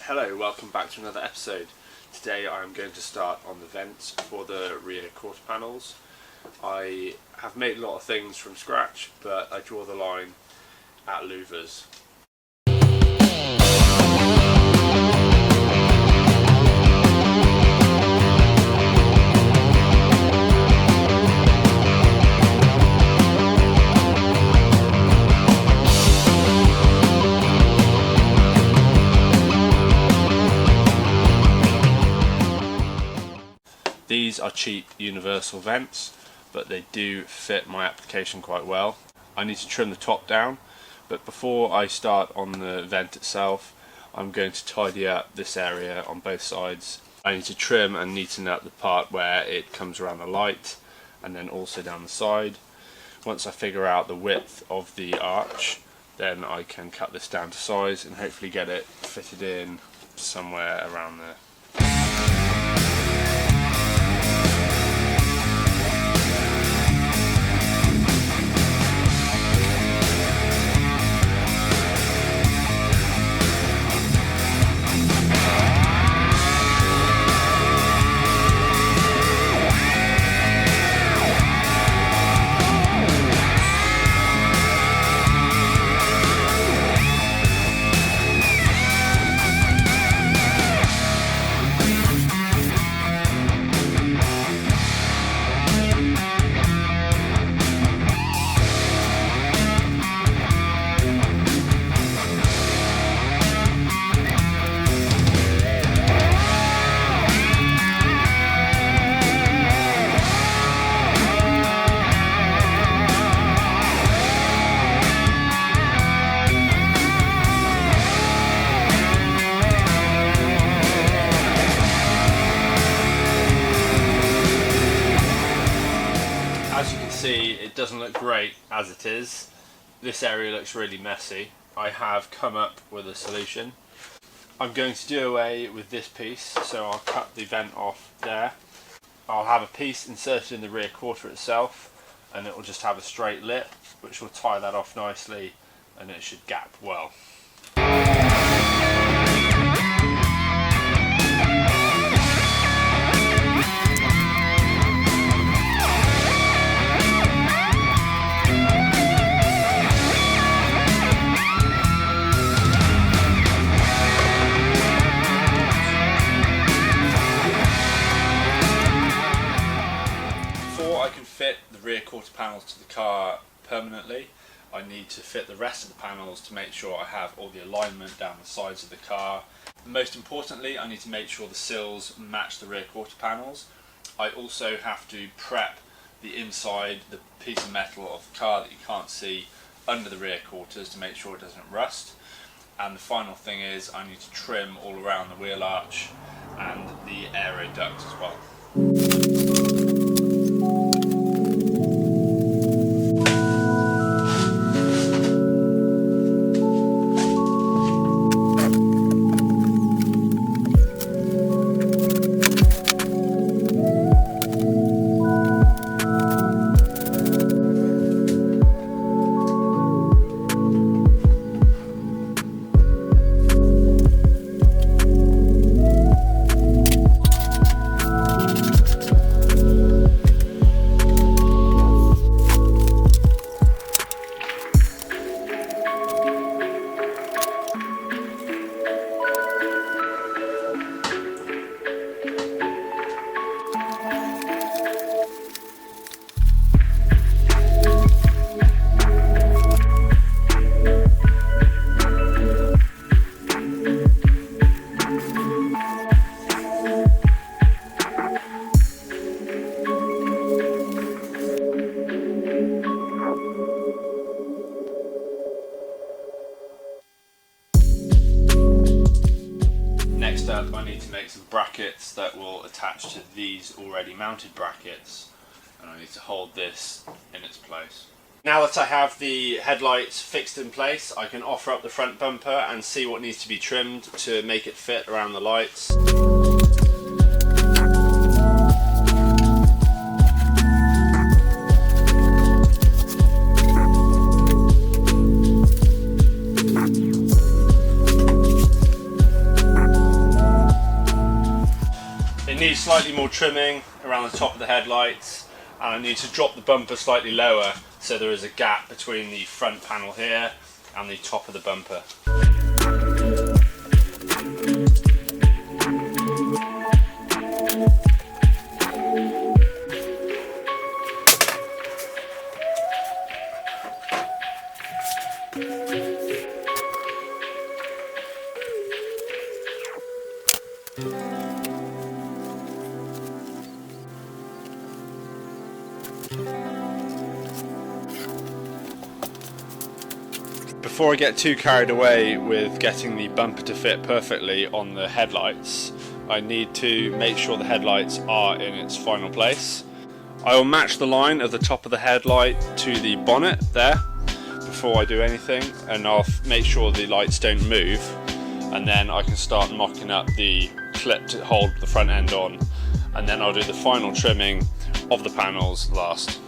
Hello, welcome back to another episode. Today I'm going to start on the vents for the rear quarter panels. I have made a lot of things from scratch, but I draw the line at louvers. These are cheap universal vents, but they do fit my application quite well. I need to trim the top down, but before I start on the vent itself, I'm going to tidy up this area on both sides. I need to trim and neaten up the part where it comes around the light, and then also down the side. Once I figure out the width of the arch, then I can cut this down to size and hopefully get it fitted in somewhere around there. As you can see, it doesn't look great as it is. This area looks really messy. I have come up with a solution. I'm going to do away with this piece, so I'll cut the vent off there. I'll have a piece inserted in the rear quarter itself, and it will just have a straight lip, which will tie that off nicely, and it should gap well. Fit the rear quarter panels to the car permanently, I need to fit the rest of the panels to make sure I have all the alignment down the sides of the car. Most importantly, I need to make sure the sills match the rear quarter panels. I also have to prep the inside, the piece of metal of the car that you can't see under the rear quarters to make sure it doesn't rust. And the final thing is I need to trim all around the wheel arch and the aero duct as well. Next up, I need to make some brackets that will attach to these already mounted brackets, and I need to hold this in its place. Now that I have the headlights fixed in place, I can offer up the front bumper and see what needs to be trimmed to make it fit around the lights. need slightly more trimming around the top of the headlights, and I need to drop the bumper slightly lower so there is a gap between the front panel here and the top of the bumper. Before I get too carried away with getting the bumper to fit perfectly on the headlights, I need to make sure the headlights are in its final place. I will match the line of the top of the headlight to the bonnet there before I do anything, and I'll make sure the lights don't move, and then I can start mocking up the clip to hold the front end on, and then I'll do the final trimming of the panels last.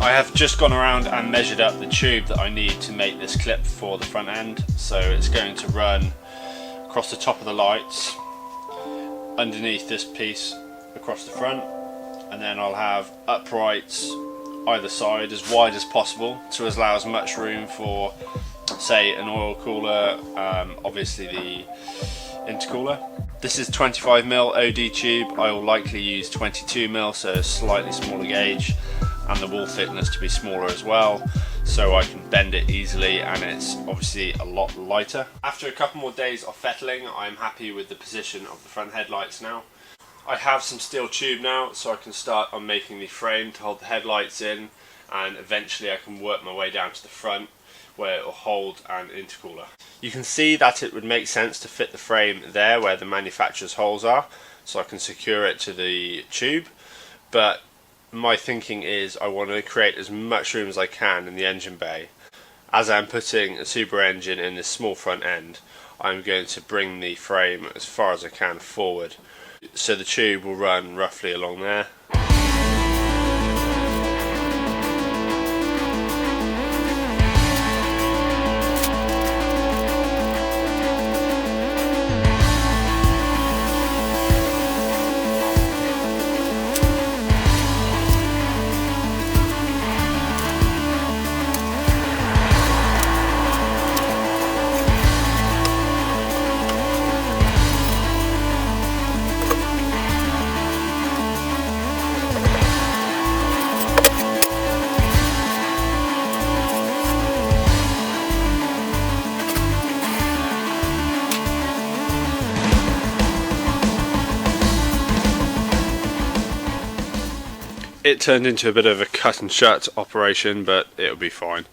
I have just gone around and measured up the tube that I need to make this clip for the front end. So it's going to run across the top of the lights, underneath this piece across the front, and then I'll have uprights either side as wide as possible to allow as much room for, say, an oil cooler, obviously the intercooler. This is 25mm OD tube. I will likely use 22mm, so a slightly smaller gauge, and the wall thickness to be smaller as well, so I can bend it easily, and it's obviously a lot lighter. After a couple more days of fettling, I'm happy with the position of the front headlights now. I have some steel tube now, so I can start on making the frame to hold the headlights in, and eventually I can work my way down to the front where it will hold an intercooler. You can see that it would make sense to fit the frame there where the manufacturer's holes are, so I can secure it to the tube, but my thinking is I want to create as much room as I can in the engine bay. As I'm putting a Subaru engine in this small front end, I'm going to bring the frame as far as I can forward, so the tube will run roughly along there. It turned into a bit of a cut and shut operation, but it'll be fine.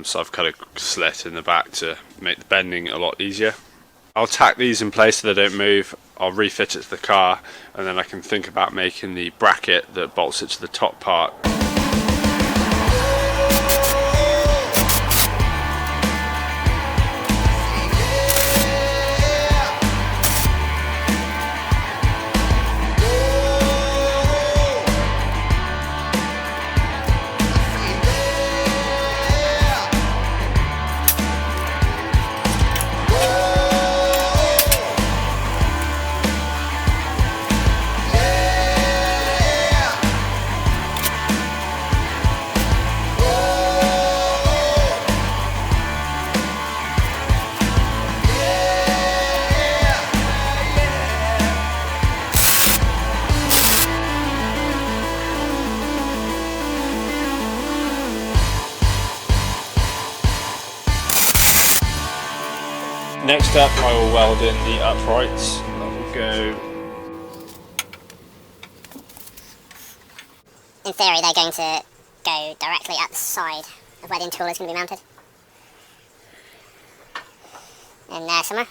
So I've cut a slit in the back to make the bending a lot easier. I'll tack these in place so they don't move. I'll refit it to the car, and then I can think about making the bracket that bolts it to the top part. Next up, I will weld in the uprights. That will go. In theory, they're going to go directly at the side of where the intercooler is going to be mounted. In there somewhere.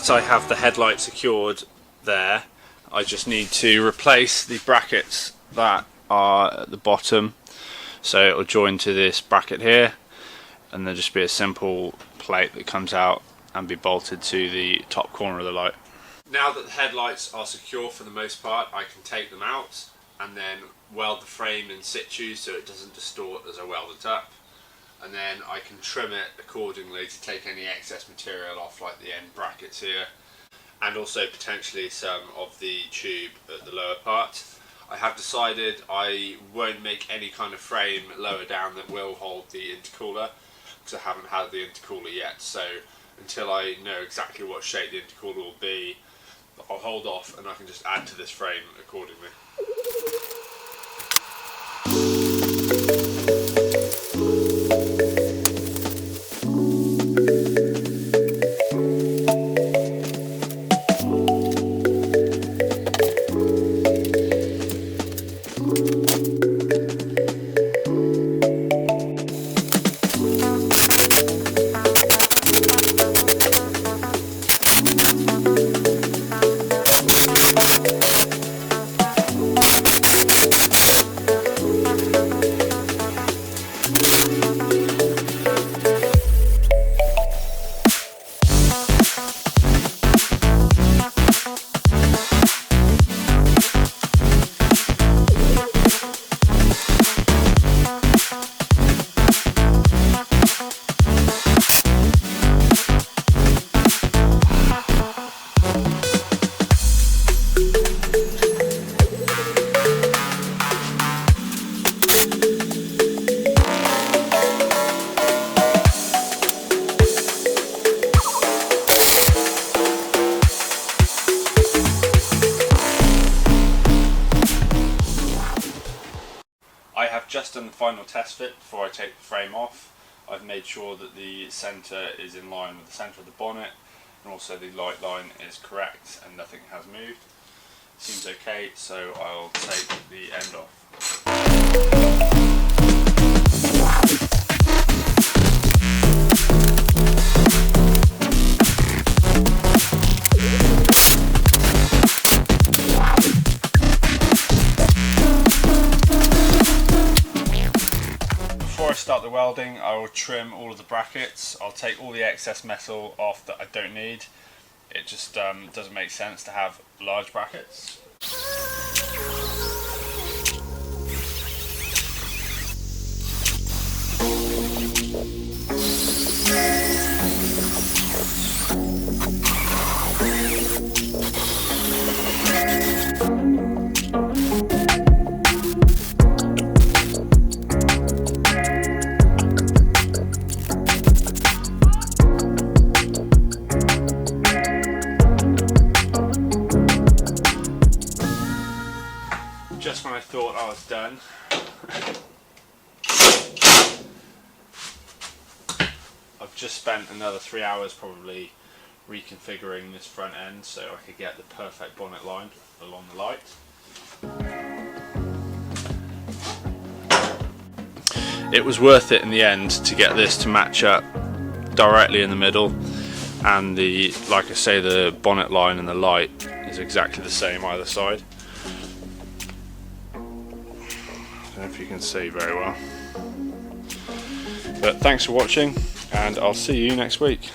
that I have the headlight secured there, I just need to replace the brackets that are at the bottom. So it will join to this bracket here, and there'll just be a simple plate that comes out and be bolted to the top corner of the light. Now that the headlights are secure for the most part, I can take them out and then weld the frame in situ so it doesn't distort as I weld it up. And then I can trim it accordingly to take any excess material off, like the end brackets here, and also potentially some of the tube at the lower part. I have decided I won't make any kind of frame lower down that will hold the intercooler, because I haven't had the intercooler yet. So until I know exactly what shape the intercooler will be, I'll hold off and I can just add to this frame accordingly. I have just done the final test fit before I take the frame off. I've made sure that the centre is in line with the centre of the bonnet, and also the light line is correct and nothing has moved. Seems okay, so I'll take the end off. Before I start the welding, I will trim all of the brackets. I'll take all the excess metal off that I don't need. It just doesn't make sense to have large brackets. Just when I thought I was done, I've just spent another 3 hours probably reconfiguring this front end so I could get the perfect bonnet line along the light. It was worth it in the end to get this to match up directly in the middle, and like I say, the bonnet line and the light is exactly the same either side. I don't know if you can see very well, but thanks for watching and I'll see you next week.